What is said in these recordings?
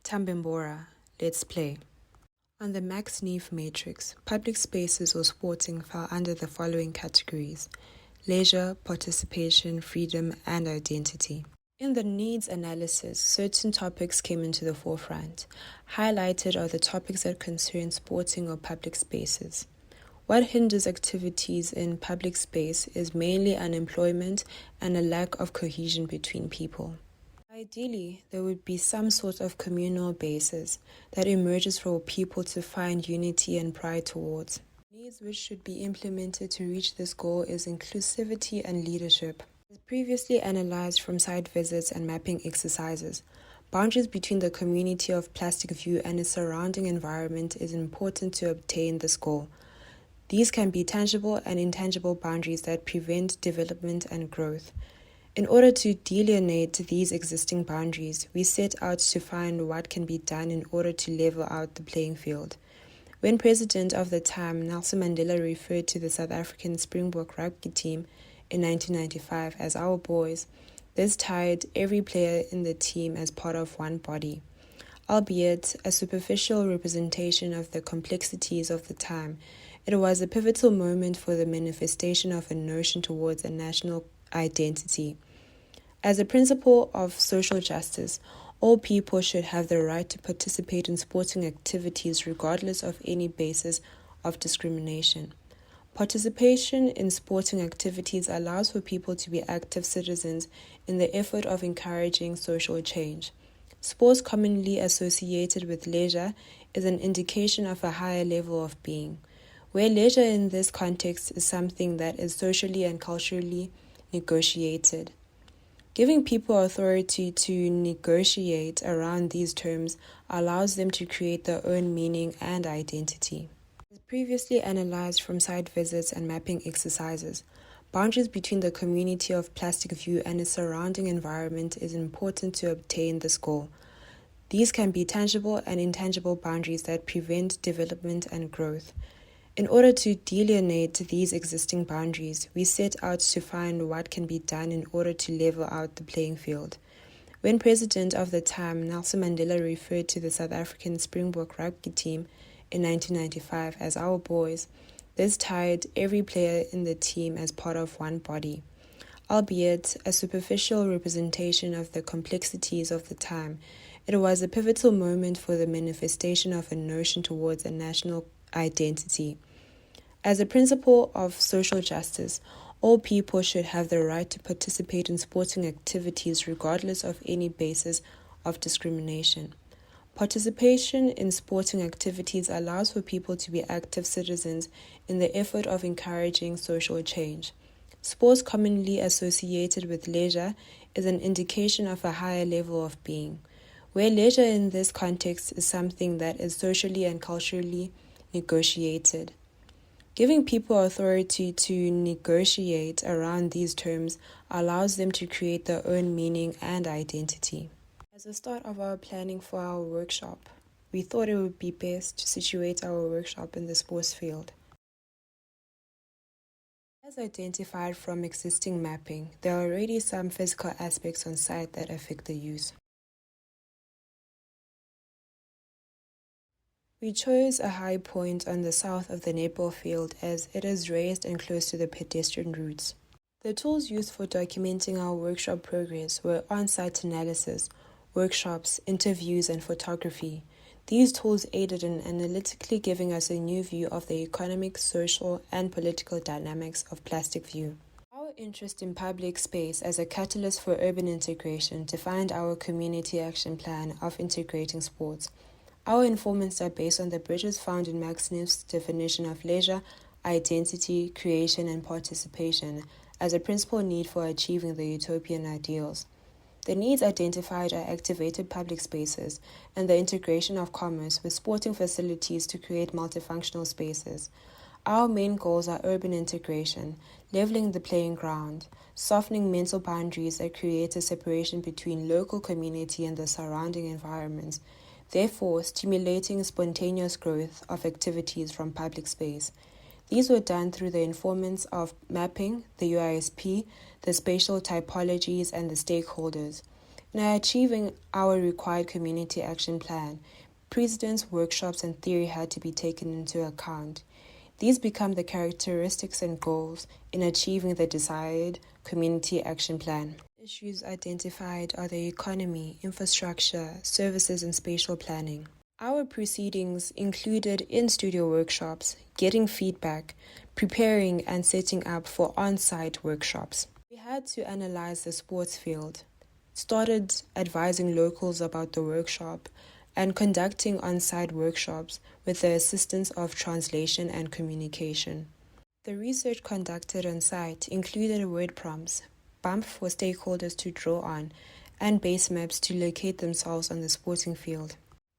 Tambimbora, let's play. On the Max Neef matrix, public spaces or sporting fell under the following categories: leisure, participation, freedom, and identity. In the needs analysis, certain topics came into the forefront. Highlighted are the topics that concern sporting or public spaces. What hinders activities in public space is mainly unemployment and a lack of cohesion between people. Ideally, there would be some sort of communal basis that emerges for people to find unity and pride towards. Needs which should be implemented to reach this goal is inclusivity and leadership. As previously analyzed from site visits and mapping exercises, boundaries between the community of Plastic View and its surrounding environment is important to obtain this goal. These can be tangible and intangible boundaries that prevent development and growth. In order to delineate these existing boundaries, we set out to find what can be done in order to level out the playing field. When president of the time, Nelson Mandela referred to the South African Springbok rugby team in 1995 as our boys, this tied every player in the team as part of one body. Albeit a superficial representation of the complexities of the time, it was a pivotal moment for the manifestation of a notion towards a national identity. As a principle of social justice, all people should have the right to participate in sporting activities regardless of any basis of discrimination. Participation in sporting activities allows for people to be active citizens in the effort of encouraging social change. Sports, commonly associated with leisure, is an indication of a higher level of being, where leisure in this context is something that is socially and culturally negotiated. Giving people authority to negotiate around these terms allows them to create their own meaning and identity. As previously analyzed from site visits and mapping exercises, boundaries between the community of Plastic View and its surrounding environment is important to obtain this goal. These can be tangible and intangible boundaries that prevent development and growth. In order to delineate these existing boundaries, we set out to find what can be done in order to level out the playing field. When president of the time, Nelson Mandela referred to the South African Springbok rugby team in 1995 as our boys, this tied every player in the team as part of one body. Albeit a superficial representation of the complexities of the time, it was a pivotal moment for the manifestation of a notion towards a national identity. As a principle of social justice, all people should have the right to participate in sporting activities regardless of any basis of discrimination. Participation in sporting activities allows for people to be active citizens in the effort of encouraging social change. Sports, commonly associated with leisure, is an indication of a higher level of being, where leisure in this context is something that is socially and culturally negotiated. Giving people authority to negotiate around these terms allows them to create their own meaning and identity. As a start of our planning for our workshop, we thought it would be best to situate our workshop in the sports field. As identified from existing mapping, there are already some physical aspects on site that affect the use. We chose a high point on the south of the netball field as it is raised and close to the pedestrian routes. The tools used for documenting our workshop progress were on-site analysis, workshops, interviews, and photography. These tools aided in analytically giving us a new view of the economic, social, and political dynamics of Plastic View. Our interest in public space as a catalyst for urban integration defined our community action plan of integrating sports. Our informants are based on the bridges found in Max Neef's definition of leisure, identity, creation, and participation as a principal need for achieving the utopian ideals. The needs identified are activated public spaces and the integration of commerce with sporting facilities to create multifunctional spaces. Our main goals are urban integration, leveling the playing ground, softening mental boundaries that create a separation between local community and the surrounding environments, therefore stimulating spontaneous growth of activities from public space. These were done through the informants of mapping, the UISP, the spatial typologies, and the stakeholders. Now, achieving our required community action plan, precedents, workshops, and theory had to be taken into account. These become the characteristics and goals in achieving the desired community action plan. Issues identified are the economy, infrastructure, services, and spatial planning. Our proceedings included in-studio workshops, getting feedback, preparing and setting up for on-site workshops. We had to analyze the sports field, started advising locals about the workshop, and conducting on-site workshops with the assistance of translation and communication. The research conducted on site included word prompts, bump for stakeholders to draw on, and base maps to locate themselves on the sporting field.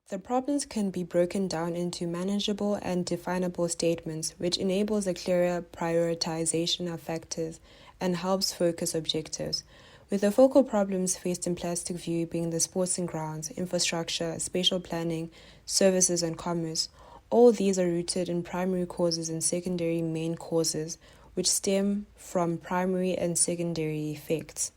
The problems can be broken down into manageable and definable statements, which enables a clearer prioritization of factors and helps focus objectives, with the focal problems faced in Plastic View being the sporting grounds, infrastructure, spatial planning, services, and commerce. All these are rooted in primary causes and secondary main causes, which stem from primary and secondary effects.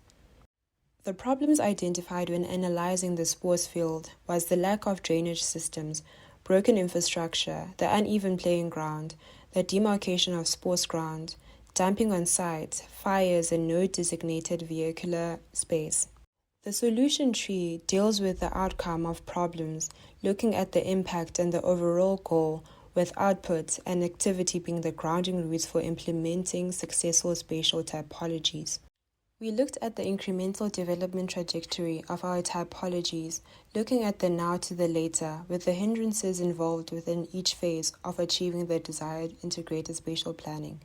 The problems identified when analyzing the sports field was the lack of drainage systems, broken infrastructure, the uneven playing ground, the demarcation of sports ground, dumping on site, fires, and no designated vehicular space. The solution tree deals with the outcome of problems, looking at the impact and the overall goal, with output and activity being the grounding roots for implementing successful spatial typologies. We looked at the incremental development trajectory of our typologies, looking at the now to the later, with the hindrances involved within each phase of achieving the desired integrated spatial planning.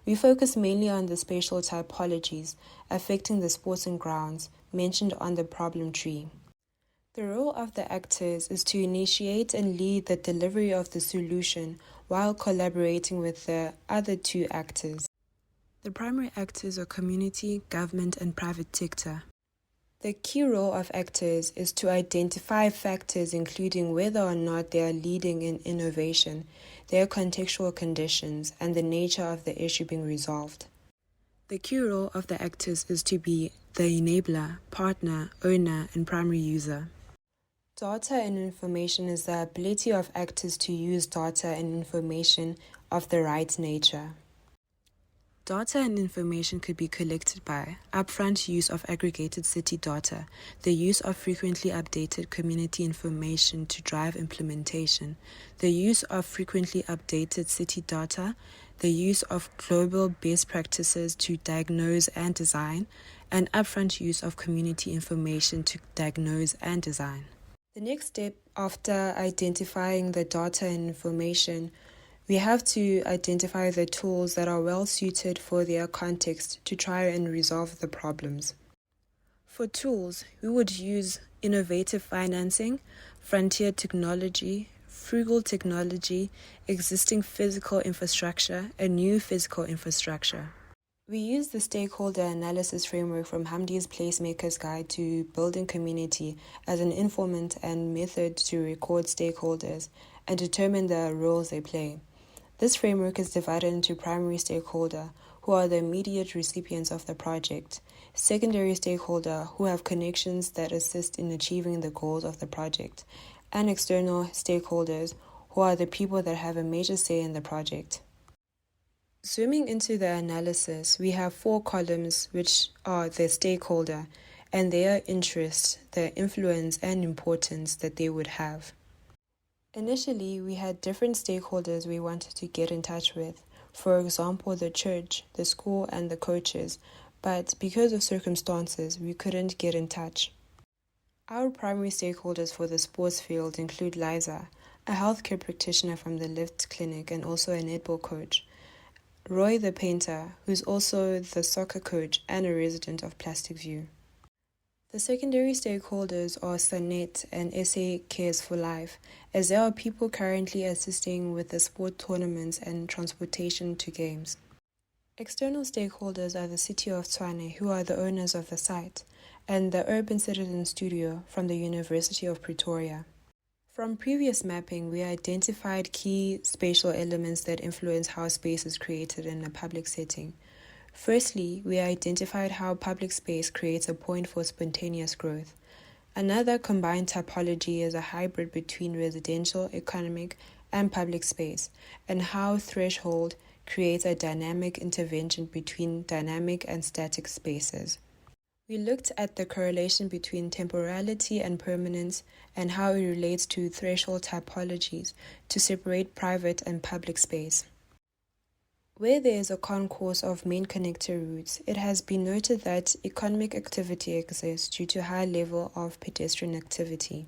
We focus mainly on the spatial typologies affecting the sporting grounds mentioned on the problem tree. The role of the actors is to initiate and lead the delivery of the solution while collaborating with the other two actors. The primary actors are community, government, and private sector. The key role of actors is to identify factors including whether or not they are leading in innovation, their contextual conditions, and the nature of the issue being resolved. The key role of the actors is to be the enabler, partner, owner, and primary user. Data and information is the ability of actors to use data and information of the right nature. Data and information could be collected by upfront use of aggregated city data, the use of frequently updated community information to drive implementation, the use of frequently updated city data, the use of global best practices to diagnose and design, and upfront use of community information to diagnose and design. The next step after identifying the data and information, we have to identify the tools that are well suited for their context to try and resolve the problems. For tools, we would use innovative financing, frontier technology, frugal technology, existing physical infrastructure, and new physical infrastructure. We use the stakeholder analysis framework from Hamdi's Placemaker's Guide to Building Community as an informant and method to record stakeholders and determine the roles they play. This framework is divided into primary stakeholder, who are the immediate recipients of the project, secondary stakeholder, who have connections that assist in achieving the goals of the project, and external stakeholders, who are the people that have a major say in the project. Zooming into the analysis, we have 4 columns which are the stakeholder and their interests, the influence and importance that they would have. Initially, we had different stakeholders we wanted to get in touch with, for example, the church, the school, and the coaches, but because of circumstances, we couldn't get in touch. Our primary stakeholders for the sports field include Liza, a healthcare practitioner from the Lift Clinic and also a netball coach, Roy the painter, who's also the soccer coach and a resident of Plastic View. The secondary stakeholders are Sanet and SA Cares for Life, as there are people currently assisting with the sport tournaments and transportation to games. External stakeholders are the City of Tshwane, who are the owners of the site, and the Urban Citizen Studio from the University of Pretoria. From previous mapping, we identified key spatial elements that influence how space is created in a public setting. Firstly, we identified how public space creates a point for spontaneous growth. Another combined typology is a hybrid between residential, economic, and public space, and how threshold creates a dynamic intervention between dynamic and static spaces. We looked at the correlation between temporality and permanence and how it relates to threshold typologies to separate private and public space. Where there is a concourse of main connector routes, it has been noted that economic activity exists due to high level of pedestrian activity.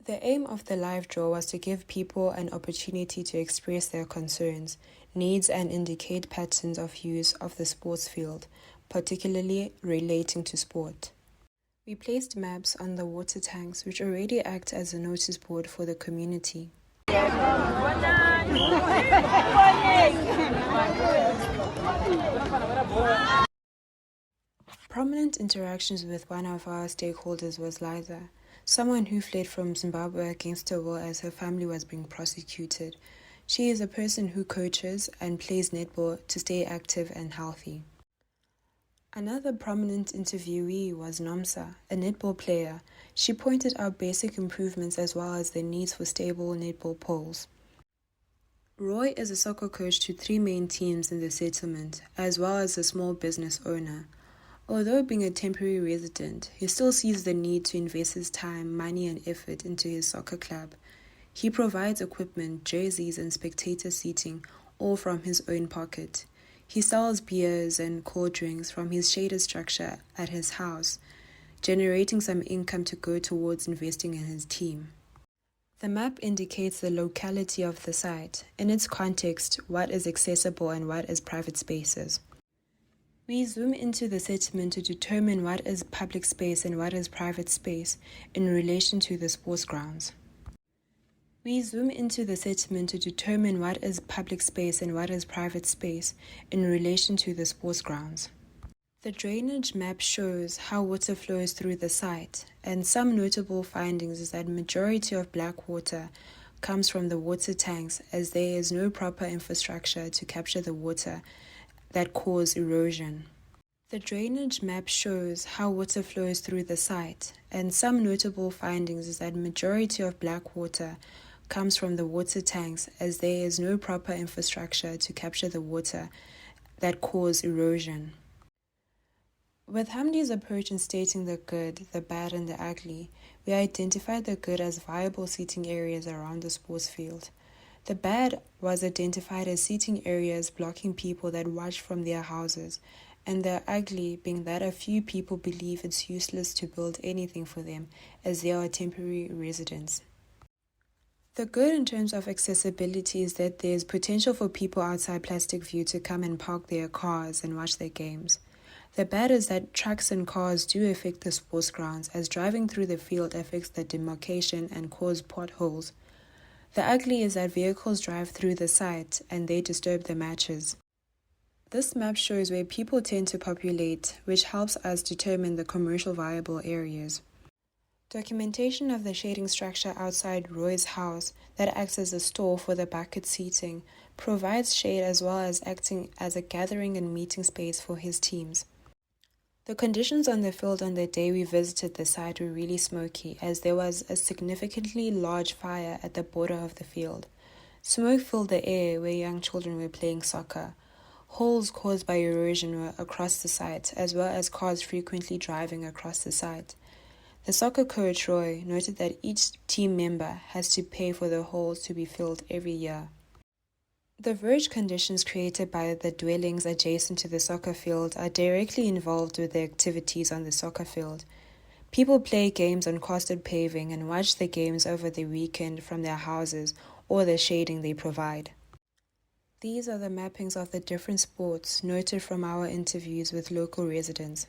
The aim of the live draw was to give people an opportunity to express their concerns, needs, and indicate patterns of use of the sports field, particularly relating to sport. We placed maps on the water tanks, which already act as a notice board for the community. Prominent interactions with one of our stakeholders was Liza, someone who fled from Zimbabwe against her will as her family was being prosecuted. She is a person who coaches and plays netball to stay active and healthy. Another prominent interviewee was Nomsa, a netball player. She pointed out basic improvements as well as the needs for stable netball poles. Roy is a soccer coach to 3 main teams in the settlement, as well as a small business owner. Although being a temporary resident, he still sees the need to invest his time, money, and effort into his soccer club. He provides equipment, jerseys, and spectator seating, all from his own pocket. He sells beers and cold drinks from his shaded structure at his house, generating some income to go towards investing in his team. The map indicates the locality of the site, in its context, what is accessible and what is private spaces. We zoom into the settlement to determine what is public space and what is private space in relation to the sports grounds. We zoom into the settlement to determine what is public space and what is private space in relation to the sports grounds. The drainage map shows how water flows through the site, and some notable findings is that majority of black water comes from the water tanks as there is no proper infrastructure to capture the water that cause erosion. The drainage map shows how water flows through the site, and some notable findings is that majority of black water comes from the water tanks as there is no proper infrastructure to capture the water that cause erosion. With Hamdi's approach in stating the good, the bad, and the ugly, we identified the good as viable seating areas around the sports field. The bad was identified as seating areas blocking people that watch from their houses, and the ugly being that a few people believe it's useless to build anything for them as they are temporary residents. The good in terms of accessibility is that there is potential for people outside Plastic View to come and park their cars and watch their games. The bad is that trucks and cars do affect the sports grounds as driving through the field affects the demarcation and cause potholes. The ugly is that vehicles drive through the site and they disturb the matches. This map shows where people tend to populate, which helps us determine the commercial viable areas. Documentation of the shading structure outside Roy's house that acts as a store for the bucket seating provides shade as well as acting as a gathering and meeting space for his teams. The conditions on the field on the day we visited the site were really smoky as there was a significantly large fire at the border of the field. Smoke filled the air where young children were playing soccer. Holes caused by erosion were across the site as well as cars frequently driving across the site. The soccer coach Roy noted that each team member has to pay for the holes to be filled every year. The verge conditions created by the dwellings adjacent to the soccer field are directly involved with the activities on the soccer field. People play games on costed paving and watch the games over the weekend from their houses or the shading they provide. These are the mappings of the different sports noted from our interviews with local residents.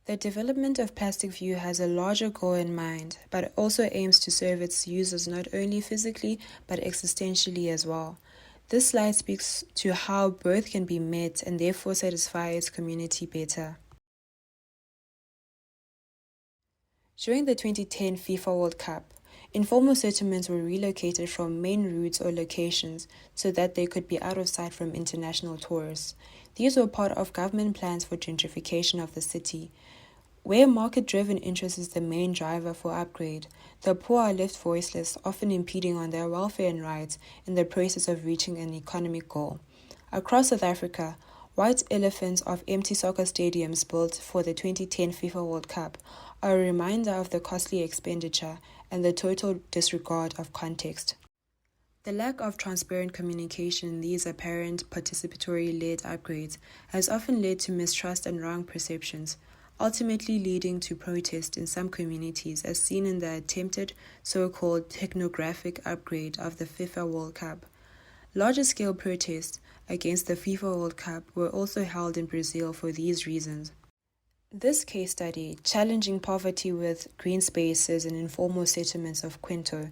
The development of Plastic View has a larger goal in mind, but also aims to serve its users not only physically, but existentially as well. This slide speaks to how both can be met and therefore satisfy its community better. During the 2010 FIFA World Cup, informal settlements were relocated from main routes or locations so that they could be out of sight from international tourists. These were part of government plans for gentrification of the city. Where market-driven interest is the main driver for upgrade, the poor are left voiceless, often impeding on their welfare and rights in the process of reaching an economic goal. Across South Africa, white elephants of empty soccer stadiums built for the 2010 FIFA World Cup are a reminder of the costly expenditure and the total disregard of context. The lack of transparent communication in these apparent participatory-led upgrades has often led to mistrust and wrong perceptions, ultimately leading to protest in some communities as seen in the attempted so-called technographic upgrade of the FIFA World Cup. Larger-scale protests against the FIFA World Cup were also held in Brazil for these reasons. This case study, challenging poverty with green spaces and informal settlements of Quinto,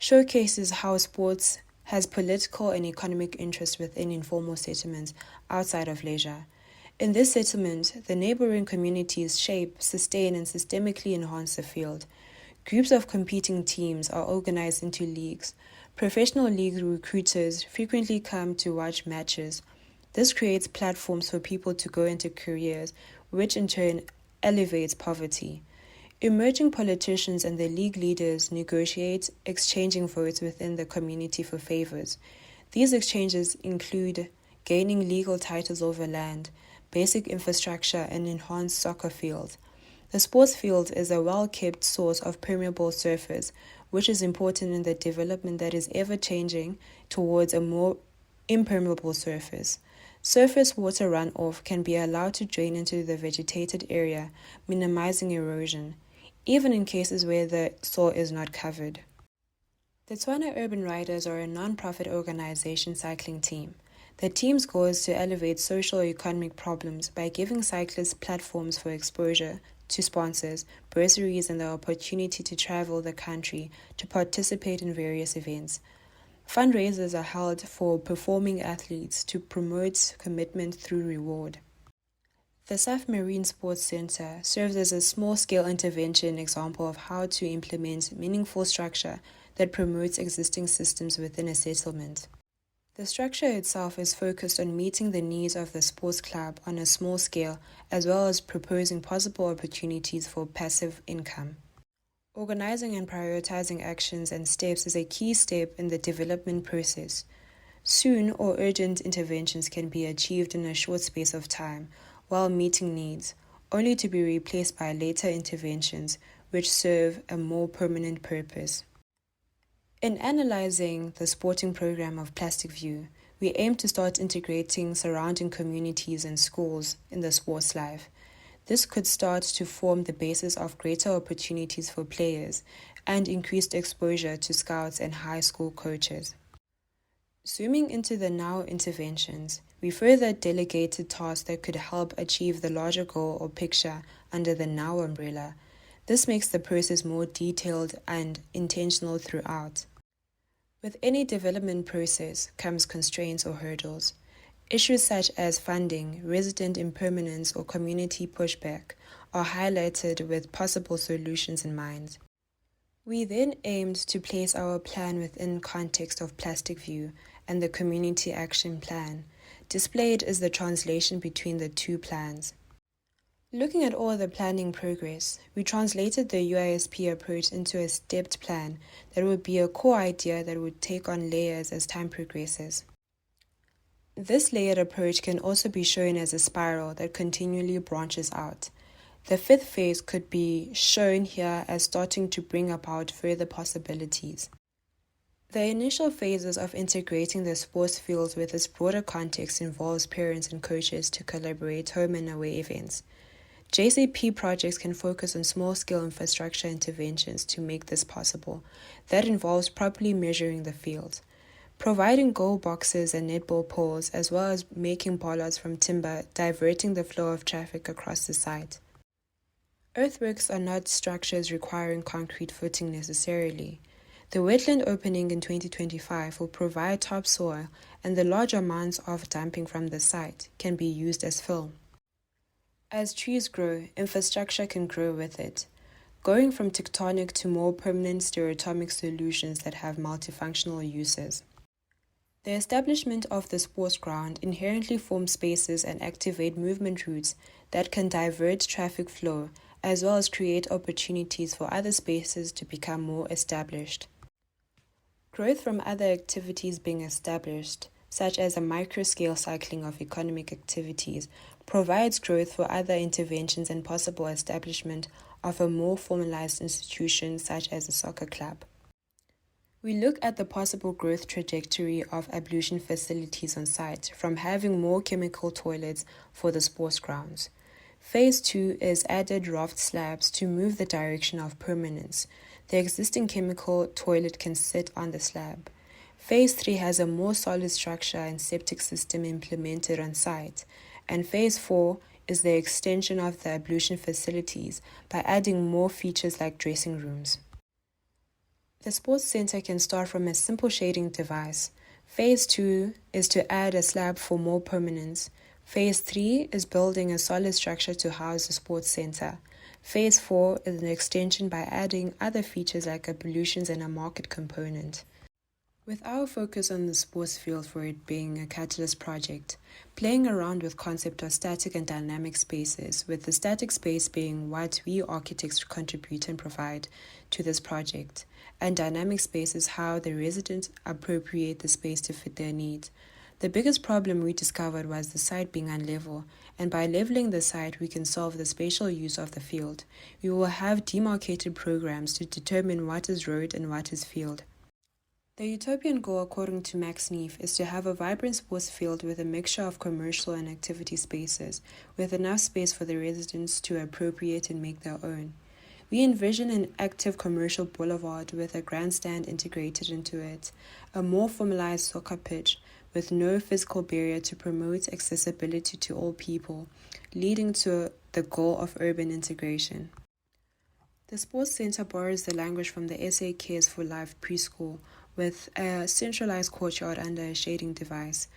showcases how sports has political and economic interest within informal settlements outside of leisure. In this settlement, the neighboring communities shape, sustain, and systemically enhance the field. Groups of competing teams are organized into leagues. Professional league recruiters frequently come to watch matches. This creates platforms for people to go into careers, which in turn elevates poverty. Emerging politicians and the league leaders negotiate, exchanging votes within the community for favors. These exchanges include gaining legal titles over land, basic infrastructure, and enhanced soccer fields. The sports field is a well-kept source of permeable surface, which is important in the development that is ever-changing towards a more impermeable surface. Surface water runoff can be allowed to drain into the vegetated area, minimizing erosion, even in cases where the soil is not covered. The Tswana Urban Riders are a non-profit organization cycling team. The team's goal is to elevate socio-economic problems by giving cyclists platforms for exposure to sponsors, bursaries, and the opportunity to travel the country to participate in various events. Fundraisers are held for performing athletes to promote commitment through reward. The South Marine Sports Center serves as a small-scale intervention example of how to implement meaningful structure that promotes existing systems within a settlement. The structure itself is focused on meeting the needs of the sports club on a small scale, as well as proposing possible opportunities for passive income. Organizing and prioritizing actions and steps is a key step in the development process. Soon or urgent interventions can be achieved in a short space of time while meeting needs, only to be replaced by later interventions which serve a more permanent purpose. In analyzing the sporting program of Plastic View, we aim to start integrating surrounding communities and schools in the sports life. This could start to form the basis of greater opportunities for players and increased exposure to scouts and high school coaches. Zooming into the now interventions, we further delegated tasks that could help achieve the larger goal or picture under the now umbrella. This makes the process more detailed and intentional throughout. With any development process comes constraints or hurdles. Issues such as funding, resident impermanence, or community pushback are highlighted with possible solutions in mind. We then aimed to place our plan within context of Plastic View and the Community Action Plan. Displayed is the translation between the two plans. Looking at all the planning progress, we translated the UISP approach into a stepped plan that would be a core idea that would take on layers as time progresses. This layered approach can also be shown as a spiral that continually branches out. The fifth phase could be shown here as starting to bring about further possibilities. The initial phases of integrating the sports fields with its broader context involves parents and coaches to collaborate home and away events. JCP projects can focus on small-scale infrastructure interventions to make this possible. That involves properly measuring the field, providing goal boxes and netball poles, as well as making bollards from timber, diverting the flow of traffic across the site. Earthworks are not structures requiring concrete footing necessarily. The wetland opening in 2025 will provide topsoil, and the large amounts of dumping from the site can be used as fill. As trees grow, infrastructure can grow with it. going from tectonic to more permanent stereotomic solutions that have multifunctional uses. The establishment of the sports ground inherently forms spaces and activate movement routes that can divert traffic flow, as well as create opportunities for other spaces to become more established. Growth from other activities being established, such as a micro-scale cycling of economic activities, provides growth for other interventions and possible establishment of a more formalized institution such as a soccer club. We look at the possible growth trajectory of ablution facilities on site, from having more chemical toilets for the sports grounds. Phase 2 is added raft slabs to move the direction of permanence. The existing chemical toilet can sit on the slab. Phase 3 has a more solid structure and septic system implemented on site. And Phase 4 is the extension of the ablution facilities by adding more features like dressing rooms. The sports center can start from a simple shading device. Phase 2 is to add a slab for more permanence. Phase 3 is building a solid structure to house the sports center. Phase 4 is an extension by adding other features like ablutions and a market component. With our focus on the sports field for it being a catalyst project, playing around with concept of static and dynamic spaces, with the static space being what we architects contribute and provide to this project, and dynamic space is how the residents appropriate the space to fit their needs. The biggest problem we discovered was the site being unlevel, and by leveling the site, we can solve the spatial use of the field. We will have demarcated programs to determine what is road and what is field. The utopian goal, according to Max Neef, is to have a vibrant sports field with a mixture of commercial and activity spaces, with enough space for the residents to appropriate and make their own. We envision an active commercial boulevard with a grandstand integrated into it, a more formalized soccer pitch with no physical barrier to promote accessibility to all people, leading to the goal of urban integration. The sports center borrows the language from the SA Cares for Life preschool, with a centralized courtyard under a shading device,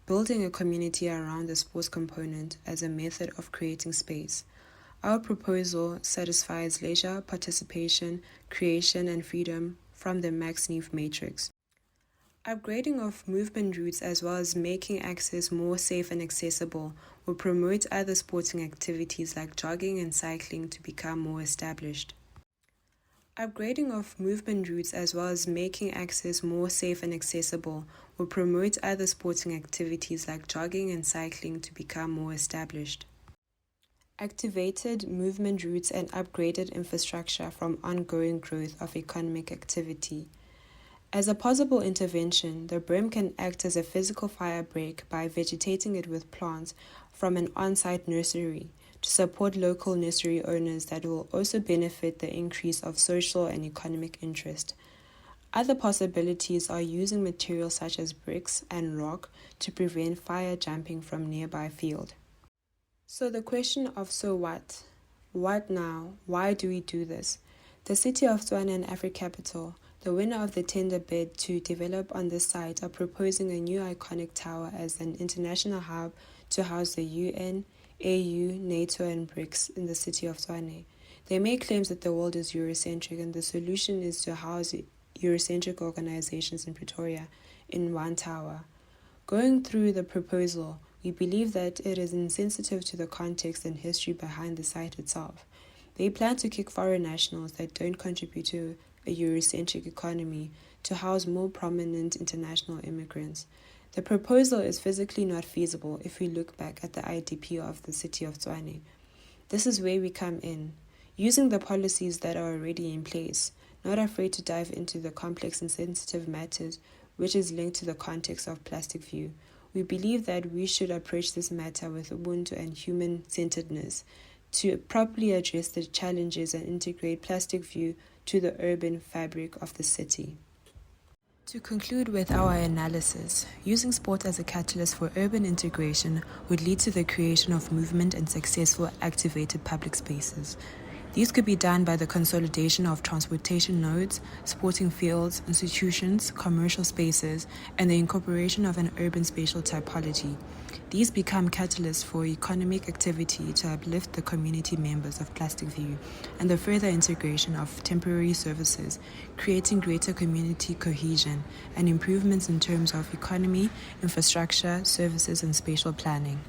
building a community around the sports component as a method of creating space. Our proposal satisfies leisure, participation, creation, and freedom from the Max Neef matrix. Upgrading of movement routes as well as making access more safe and accessible will promote other sporting activities like jogging and cycling to become more established. Upgrading of movement routes as well as making access more safe and accessible will promote other sporting activities like jogging and cycling to become more established. Activated movement routes and upgraded infrastructure from ongoing growth of economic activity. As a possible intervention, the berm can act as a physical fire break by vegetating it with plants from an on-site nursery to support local nursery owners that will also benefit the increase of social and economic interest. Other possibilities are using materials such as bricks and rock to prevent fire jumping from nearby field. So the question of so what? What now? Why do we do this? The City of Tshwane and AfriCapital, the winner of the tender bid to develop on this site, are proposing a new iconic tower as an international hub to house the UN, AU, NATO and BRICS in the city of Tshwane. They make claims that the world is Eurocentric and the solution is to house Eurocentric organizations in Pretoria in one tower. Going through the proposal, we believe that it is insensitive to the context and history behind the site itself. They plan to kick foreign nationals that don't contribute to a Eurocentric economy to house more prominent international immigrants. The proposal is physically not feasible if we look back at the IDP of the city of Tshwane. This is where we come in, using the policies that are already in place, not afraid to dive into the complex and sensitive matters which is linked to the context of Plastic View. We believe that we should approach this matter with Ubuntu and human-centeredness to properly address the challenges and integrate Plastic View to the urban fabric of the city. To conclude with our analysis, using sport as a catalyst for urban integration would lead to the creation of movement and successful activated public spaces. These could be done by the consolidation of transportation nodes, sporting fields, institutions, commercial spaces, and the incorporation of an urban spatial typology. These become catalysts for economic activity to uplift the community members of Plastic View and the further integration of temporary services, creating greater community cohesion and improvements in terms of economy, infrastructure, services, and spatial planning.